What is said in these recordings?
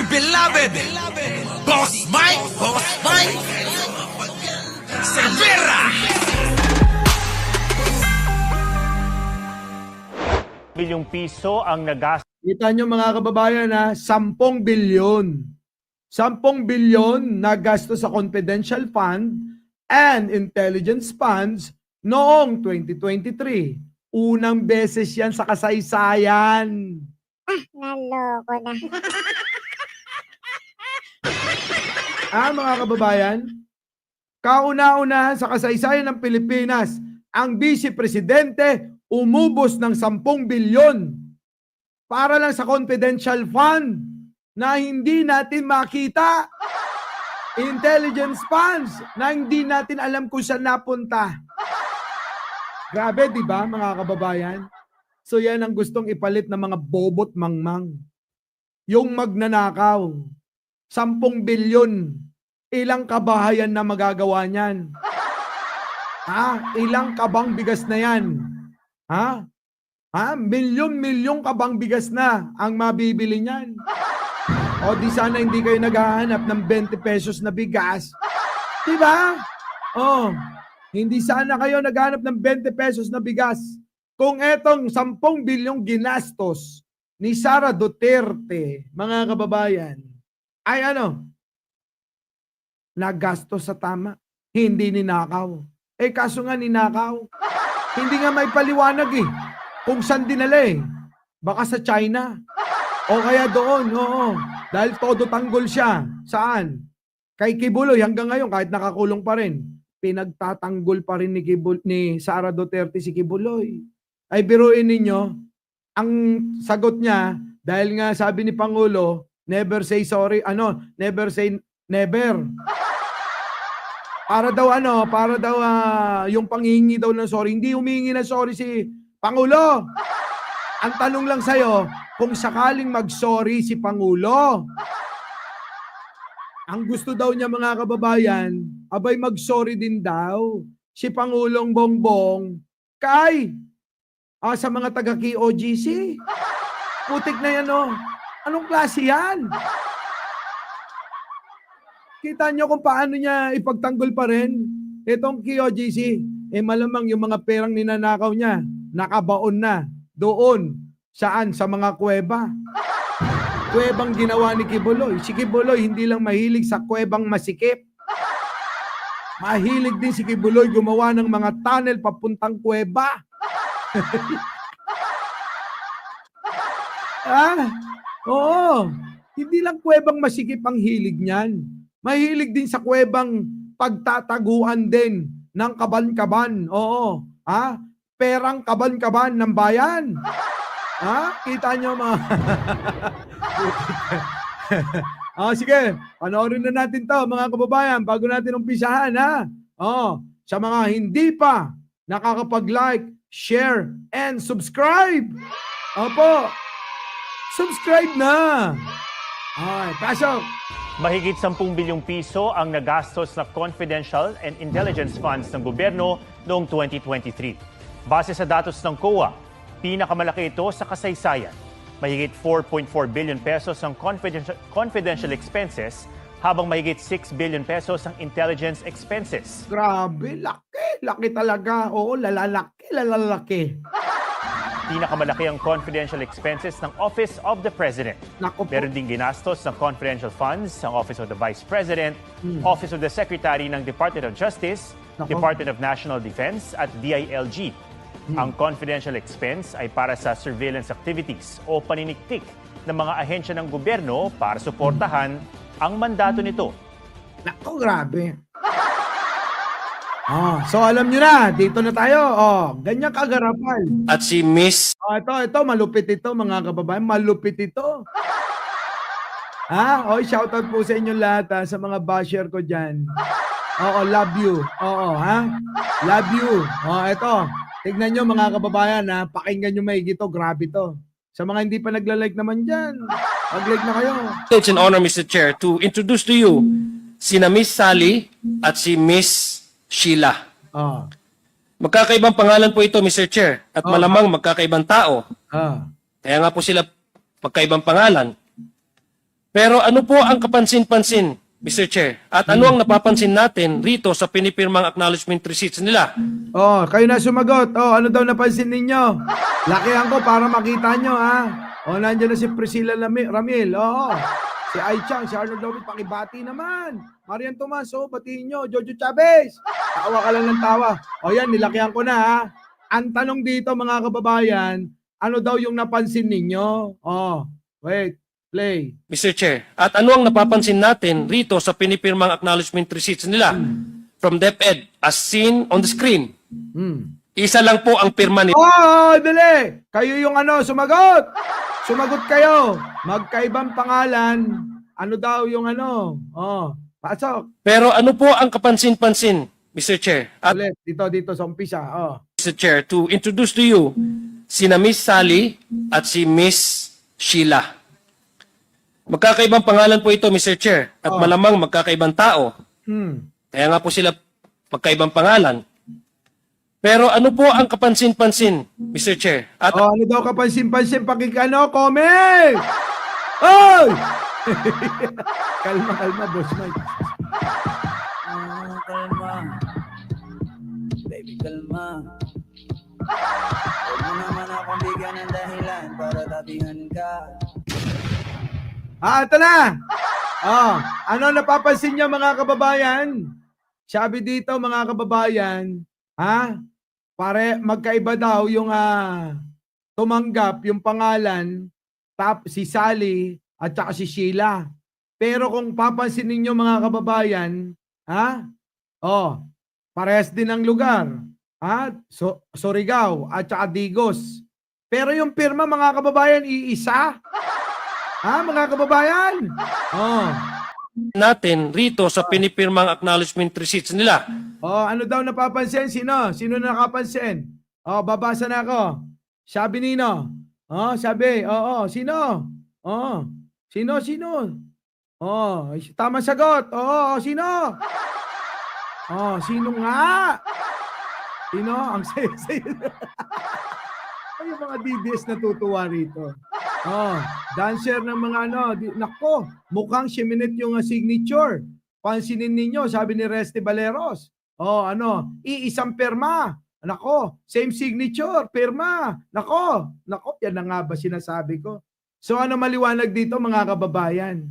beloved Boss Mike Cervera. Bilyong piso ang nagastos Kita nyo mga kababayan ha, 10 bilyon. 10 bilyon na gasto sa confidential fund and intelligence funds noong 2023. Unang beses yan sa kasaysayan. Naloko na. Mga kababayan, kauna-unahan sa kasaysayan ng Pilipinas, ang Vice Presidente umubos ng 10 bilyon para lang sa confidential fund na hindi natin makita. Intelligence funds na hindi natin alam kung saan napunta. Grabe, di ba mga kababayan? So yan ang gustong ipalit ng mga bobot mangmang. Yung magnanakaw, 10 bilyon, ilang kabahayan na magagawa niyan? Ilang kabang bigas na yan? Milyon-milyong kabang bigas na ang mabibili niyan. O di sana hindi kayo naghahanap ng 20 pesos na bigas. Diba? Hindi sana kayo naghahanap ng 20 pesos na bigas. Kung etong 10 bilyong ginastos ni Sara Duterte, mga kababayan, ay nagastos sa tama, hindi ninakaw. Kaso nga ninakaw. Hindi nga may paliwanag kung saan dinala Baka sa China. O kaya doon, Dahil todo tanggol siya. Saan? Kay Kibuloy hanggang ngayon kahit nakakulong pa rin. Pinagtatanggol pa rin ni Sara Duterte si Kibuloy. Ay biruin ninyo, ang sagot niya, dahil nga sabi ni Pangulo, never say sorry, never say never. Para daw yung panghihingi daw ng sorry. Hindi humingi ng sorry si Pangulo. Ang tanong lang sa'yo, kung sakaling mag-sorry si Pangulo, ang gusto daw niya mga kababayan, abay mag-sorry din daw si Pangulong Bongbong kay sa mga taga-KOGC. Putik na yan Anong klase yan? Kita nyo kung paano niya ipagtanggol pa rin itong KOGC. Malamang yung mga perang ninanakaw niya, nakabaon na doon. Saan? Sa mga kuweba. Kuwebang ginawa ni Kibuloy. Si Kibuloy hindi lang mahilig sa kuwebang masikip. Mahilig din si Kibuloy gumawa ng mga tunnel papuntang kuweba. Oo. Hindi lang kuwebang masikip ang hilig niyan. Mahilig din sa kuwebang pagtataguan din ng kaban-kaban. Oo. Perang kaban-kaban ng bayan. Kita nyo mga... sige, panoorin na natin to mga kababayan bago natin umpisahan sa mga hindi pa nakakapag-like, share, and subscribe. Opo, subscribe na. Pasok. mahigit 10 bilyong piso ang nagastos na confidential and intelligence funds ng gobyerno noong 2023. Base sa datos ng COA, pinakamalaki ito sa kasaysayan. Mahigit 4.4 billion pesos ang confidential expenses, habang mahigit 6 billion pesos ang intelligence expenses. Grabe, laki. Laki talaga. Oo, lalaki. Pinakamalaki ang confidential expenses ng Office of the President. Naku po. Meron ding ginastos ng confidential funds ang Office of the Vice President, Office of the Secretary ng Department of Justice, Naku. Department of National Defense at DILG. Ang confidential expense ay para sa surveillance activities o paniniktik ng mga ahensya ng gobyerno para suportahan ang mandato nito. Naku, grabe. So alam nyo na, dito na tayo. Ganyan kagarapan. At si Miss Ito, malupit ito mga kababayan. Malupit ito. Shoutout po sa inyo lahat sa mga basher ko dyan. Love you. Love you. Ito. Tignan nyo mga kababayan pakinggan nyo maigi to. Grabe to. Sa mga hindi pa nagla-like naman dyan, mag-like na kayo. It's an honor, Mr. Chair, to introduce to you sina Miss Sally at si Miss Sheila. Magkakaibang pangalan po ito, Mr. Chair, at malamang magkakaibang tao. Kaya nga po sila magkaibang pangalan. Pero ano po ang kapansin-pansin, Mr. Chair? At ano ang napapansin natin rito sa pinipirmang acknowledgement receipts nila? Oh, kayo na sumagot. Oh, ano daw napansin ninyo? Lakihan ko para makita nyo, ha? Oh, nandiyan na si Priscilla Ramil. Oo. Si Aichang, si Arnold David, pakibati naman. Marian Tomas, batiin nyo. Jojo Chavez. Tawa ka lang ng tawa. O yan, nilakihan ko na, ha? Ang tanong dito, mga kababayan, ano daw yung napansin ninyo? Oh, wait, play. Mr. Chair, at ano ang napapansin natin rito sa pinipirmang acknowledgement receipts nila from DepEd as seen on the screen? Isa lang po ang pirma nila. Oh, dali! Kayo yung sumagot! Sumagot kayo! Magkaibang pangalan. Ano daw yung Oh, pasok. Pero ano po ang kapansin-pansin, Mr. Chair? At Ulit, dito sa umpisa. Oh. Mr. Chair, to introduce to you sina Miss Sally at si Miss Sheila. Magkakaibang pangalan po ito, Mr. Chair, at malamang magkakaibang tao. Kaya nga po sila magkaibang pangalan. Pero ano po ang kapansin-pansin, Mr. Chair? At Ano daw kapansin-pansin? Comment! Oy! kalma, boss Mike. Kalma. Baby, kalma. Huwag mo naman akong bigyan ng dahilan para tabihan ka. Ito na! Ano napapansin niyo, mga kababayan? Sabi dito, mga kababayan, magkaiba daw yung tumanggap yung pangalan si Sally at saka si Sheila. Pero kung papansin ninyo, mga kababayan, parehas din ang lugar. Surigao at saka Digos. Pero yung pirma, mga kababayan, iisa. Mga kababayan? natin rito sa pinipirmang acknowledgement receipts nila. Ano daw napapansin? Sino? Sino nakapansin? Babasa na ako. Sabi Nino. Sabi. Sino? Sino? Tama sagot. Sino? Sino nga? Sino? Ang saya-saya. Ay, yung mga DBS natutuwa rito. Dancer ng mga nako, mukhang siminit yung signature. Pansinin ninyo, sabi ni Resty Valeros. Iisang perma. Nako, same signature, perma. Nako, yan na nga ba sinasabi ko? So ano maliwanag dito, mga kababayan?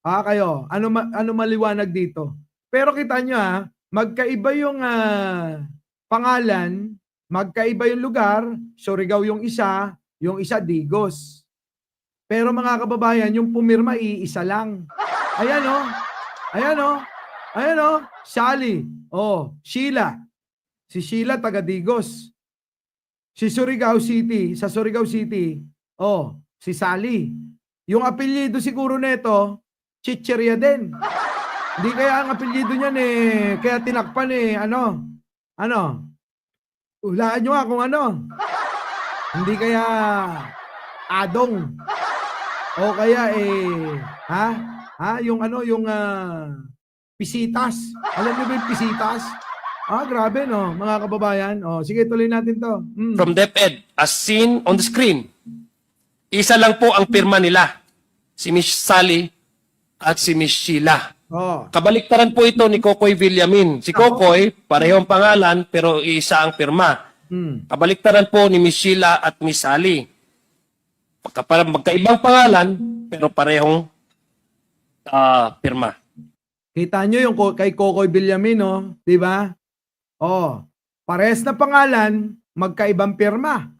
Kayo, ano maliwanag dito? Pero kita nyo, magkaiba yung pangalan, magkaiba yung lugar, Surigao yung isa Digos. Pero mga kababayan, yung pumirma iisa lang. Ayan Sally. Sheila. Si Sheila taga Digos. Si Surigao City, sa Surigao City, si Sally. Yung apelyido siguro nito, Chicheria din. Hindi kaya ang apelyido niyan kaya tinakpan Hulaan nyo kung Hindi kaya Adong. O kaya yung Pisitas. Alam niyo ba yung Pisitas? Grabe mga kababayan. Sige, tuloy natin to. From DepEd, as seen on the screen, isa lang po ang pirma nila, si Miss Sally at si Miss Sheila. Kabaliktaran po ito ni Kokoy Villamin. Si Kokoy, parehong pangalan pero isa ang pirma. Kabaliktaran po ni Miss Sheila at Miss Sally. Magkaibang pangalan pero parehong pirma. Kita nyo yung kay Kokoy Villamin, di ba? Parehas na pangalan, magkaibang pirma.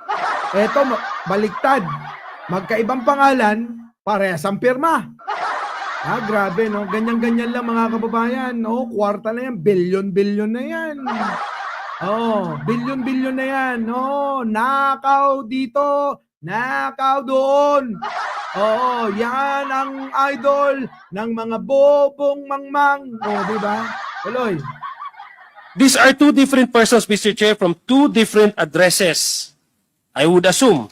Eto, baliktad. Magkaibang pangalan, parehas ang pirma. Grabe, Ganyan-ganyan lang, mga kababayan. Kwarta na yan. Bilyon-bilyon na yan. Bilyon-bilyon na yan. Nakaw dito. Nakaw doon. Yan ang idol ng mga bobong mangmang. Di ba? Tuloy. These are two different persons, Mr. Chair, from two different addresses, I would assume.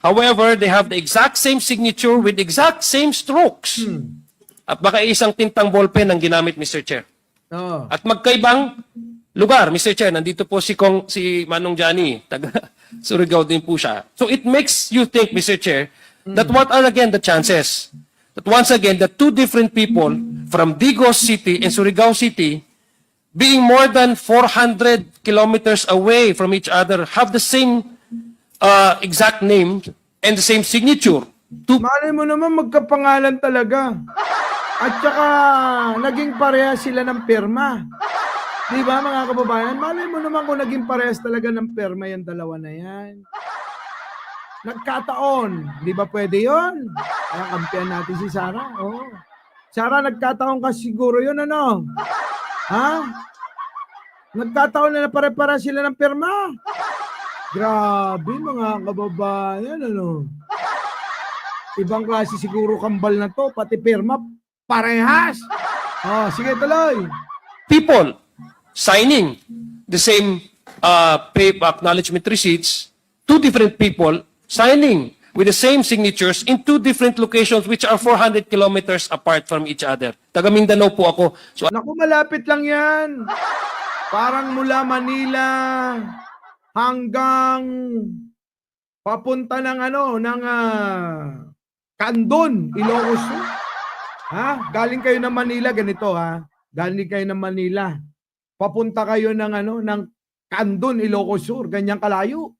However, they have the exact same signature with exact same strokes. At baka isang tintang ballpen ang ginamit, Mr. Chair. At magkaibang lugar, Mr. Chair. Nandito po si Manong Johnny, taga Surigao din po siya. So it makes you think, Mr. Chair, that what are again the chances that once again, the two different people from Digos City and Surigao City, being more than 400 kilometers away from each other, have the same exact name and the same signature. Malay mo naman magkapangalan talaga. At saka naging parehas sila ng pirma. Di ba mga kababayan? Malay mo naman kung naging parehas talaga ng pirma yung dalawa na yan. Nagkataon. Di ba pwede yun? Kaya kampihan natin si Sarah. Oh. Sarah, nagkataon ka siguro yun, ano? Ha? Nagkataon na pare-para sila ng pirma. Grabe mga kababayan, ano? Ibang klase siguro kambal na to, pati pirma, parehas. Oh, sige tuloy. People signing the same paper acknowledgement receipts, two different people signing with the same signatures in two different locations which are 400 kilometers apart from each other. Taga Mindanao po ako. So Naku, malapit lang yan. Parang mula Manila hanggang papunta ng Candon, Ilocos. Ha? Galing kayo ng Manila, ganito ha. Galing kayo ng Manila. Papunta kayo ng Candon, Ilocos Sur, ganyang kalayo.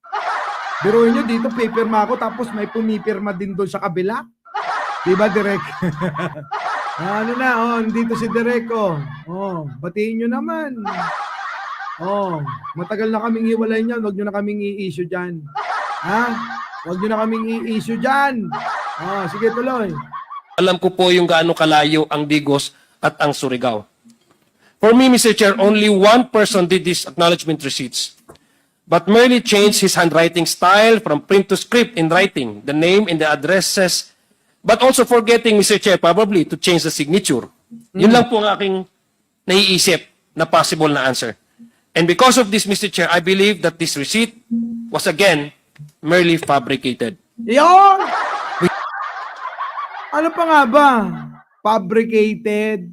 Biruin nyo dito, pipirma ako, tapos may pumipirma din doon sa kabila. Diba, Direk? Dito si Direk, batiin nyo naman. Matagal na kaming hiwalay niyan, huwag nyo na kaming i-issue dyan. Ha? Huwag nyo na kaming i-issue dyan. Sige, tuloy. alam ko po yung gaano kalayo ang Digos at ang Surigao. For me, Mr. Chair, only one person did these acknowledgement receipts, but merely changed his handwriting style from print to script in writing, the name and the addresses, but also forgetting, Mr. Chair, probably to change the signature. Yun lang po ang aking naiisip na possible na answer. And because of this, Mr. Chair, I believe that this receipt was again merely fabricated. Yon! Ano pa nga ba? Fabricated.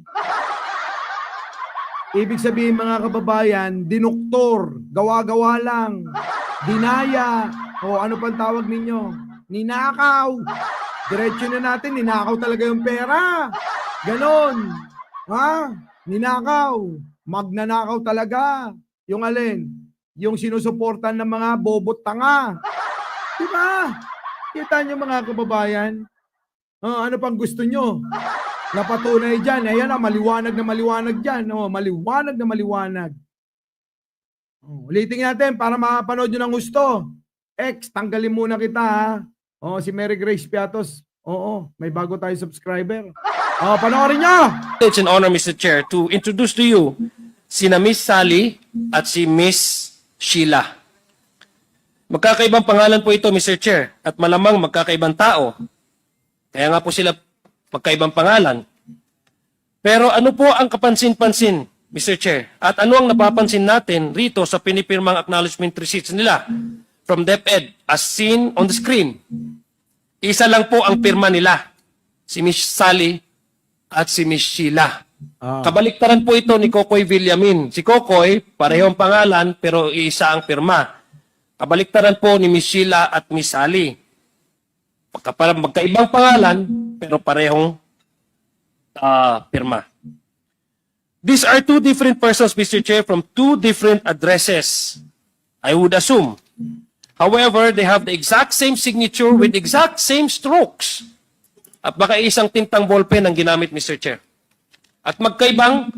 Ibig sabihin mga kababayan, dinuktor, gawa-gawa lang, dinaya, o ano pang tawag ninyo? Ninakaw. Diretso na natin, ninakaw talaga yung pera. Ganon. Ha? Ninakaw. Magnanakaw talaga. Yung alin? Yung sinusuportan ng mga bobot tanga. Diba? Kita nyo mga kababayan? Ano pang gusto nyo? Napatunay dyan. Ayan maliwanag na maliwanag dyan. Maliwanag na maliwanag. Ulitin natin para mapanood nyo ng gusto. Tanggalin muna kita ha. Si Mary Grace Piatos. May bago tayo subscriber. Panoorin nyo! It's an honor, Mr. Chair, to introduce to you sina Miss Sally at si Miss Sheila. Magkakaibang pangalan po ito, Mr. Chair, at malamang magkakaibang tao. Kaya nga po sila magkaibang pangalan. Pero ano po ang kapansin-pansin, Mr. Chair? At ano ang napapansin natin rito sa pinipirmang acknowledgement receipts nila from DepEd as seen on the screen? Isa lang po ang pirma nila, si Miss Sally at si Miss Sheila. Kabaliktaran po ito ni Kokoy Villamin. Si Kokoy, parehong pangalan pero isa ang pirma. Kabaliktaran po ni Miss Sheila at Miss Sally. Magkaibang pangalan pero parehong pirma. These are two different persons, Mr. Chair, from two different addresses, I would assume. However, they have the exact same signature with exact same strokes. At baka isang tintang ballpen ang ginamit, Mr. Chair. At magkaibang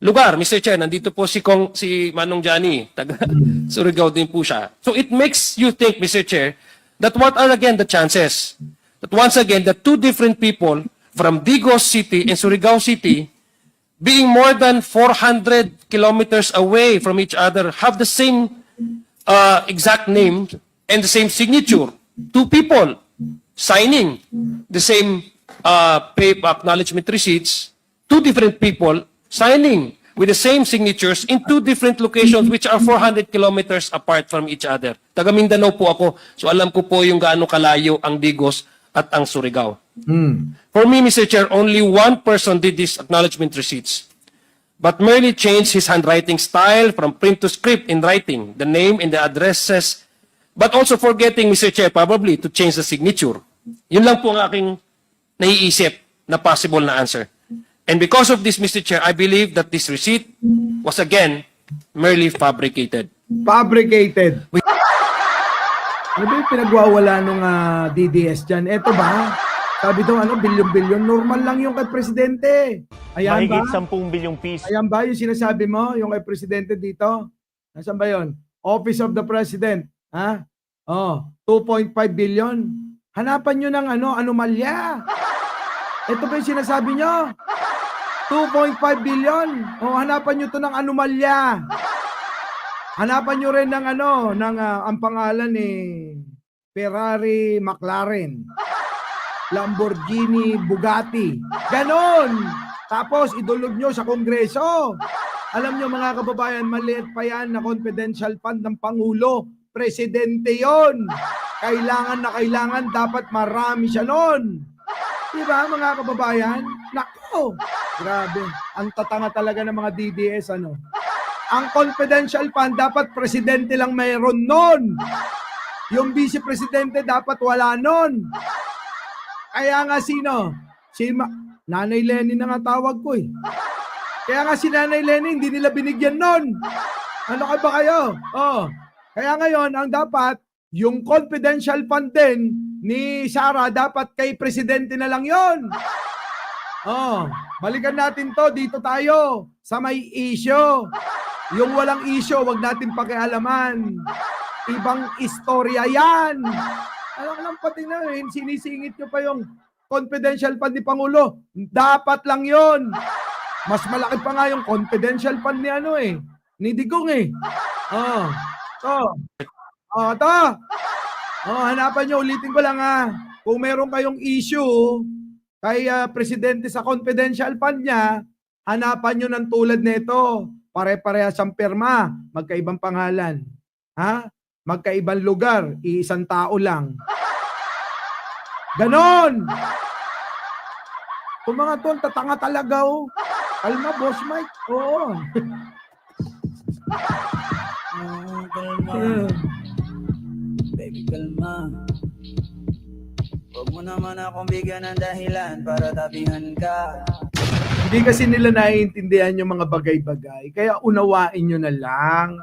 lugar, Mr. Chair. Nandito po si Manong Johnny, taga Surigao din po siya. So it makes you think, Mr. Chair, that what are again the chances that once again the two different people from Digos City and Surigao City, being more than 400 kilometers away from each other, have the same exact name and the same signature. Two people signing the same paper acknowledgement receipts, two different people signing with the same signatures in two different locations which are 400 kilometers apart from each other. Taga Mindanao po ako, so alam ko po yung gaano kalayo ang Digos at ang Surigao. For me, Mr. Chair, only one person did these acknowledgement receipts, but merely changed his handwriting style from print to script in writing, the name and the addresses, but also forgetting, Mr. Chair, probably to change the signature. Yun lang po ang aking naiisip na possible na answer. And because of this, Mr. Chair, I believe that this receipt was again merely fabricated. Fabricated. Ano ba yung pinagwawala nung DDS dyan? Eto ba? Sabi daw, bilyon-bilyon. Normal lang yung kay Presidente. Ayan ba? Mahigit 10 bilyong piso. Ayan ba yung sinasabi mo? Yung kay Presidente dito? Nasaan ba yun? Office of the President. Ha? Oh, 2.5 billion. Hanapan nyo ng anomalya. Ito ba yung sinasabi nyo? 2.5 billion. Oh, hanapan nyo to ng anomalya. Hanapan nyo rin ng ang pangalan Ferrari, McLaren, Lamborghini, Bugatti. Ganon. Tapos idulog nyo sa Kongreso. Alam nyo mga kababayan, maliit pa yan na confidential fund ng Pangulo. Presidente yon. Kailangan na kailangan, dapat marami siya nun. Diba mga kababayan? Nako, grabe. Ang tatanga talaga ng mga DDS Ang confidential fund, dapat presidente lang mayroon nun. Yung vice presidente dapat wala nun. Kaya nga sino? Nanay Lenny na nga tawag ko Kaya nga si Nanay Lenny, hindi nila binigyan nun. Ano ka ba kayo? Oh. Kaya ngayon, ang dapat, yung confidential fund din ni Sara, dapat kay presidente na lang yon. Oh, balikan natin to, dito tayo, sa may issue. Yung walang issue, wag natin pakialaman. Ibang istorya yan. Alam lang pati na sinisingit nyo pa yung confidential fund ni Pangulo. Dapat lang yon. Mas malaki pa nga yung confidential fund ni ni Digong Oh. Hanapan nyo, ulitin ko lang kung meron kayong issue kay presidente sa confidential fund niya, hanapan nyo ng tulad nito. Pare-parehas ang pirma, magkaibang pangalan. Magkaibang lugar, iisang tao lang. Ganon! Kung mga to, tatanga talaga Kalma, Boss Mike. Oo. Kalma. Baby, kalma. Huwag mo naman akong bigyan ng dahilan para tabihan ka. Hindi kasi nila naiintindihan yung mga bagay-bagay. Kaya unawain nyo na lang.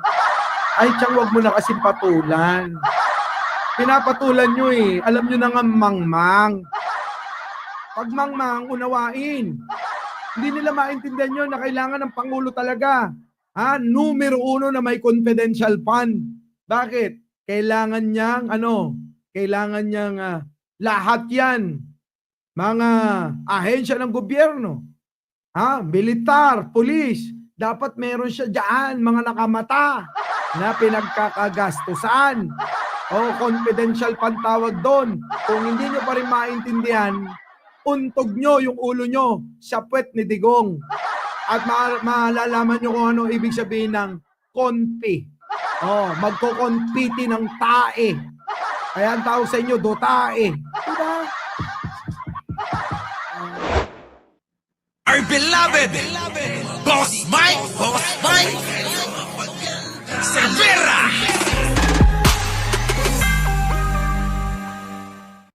Ay, tiyang wag mo na kasi patulan. Pinapatulan nyo Alam nyo na nga mangmang. Pag mangmang, unawain. Hindi nila maintindihan nyo na kailangan ng Pangulo talaga. Numero 1 na may confidential fund. Bakit? Kailangan niyang, Kailangan niyang lahat yan. Mga ahensya ng gobyerno. Militar, pulis. Dapat meron siya dyan, mga nakamata na pinagkakagastusan. Confidential fund tawag doon. Kung hindi nyo pa rin maintindihan, untog nyo yung ulo nyo sa puwet ni Digong. At malalaman nyo kung ano ibig sabihin ng konpi. Magko-konpiti ng tae. Kaya ang tawag sa inyo, dotae. Diba? Our beloved Boss Mike Cervera.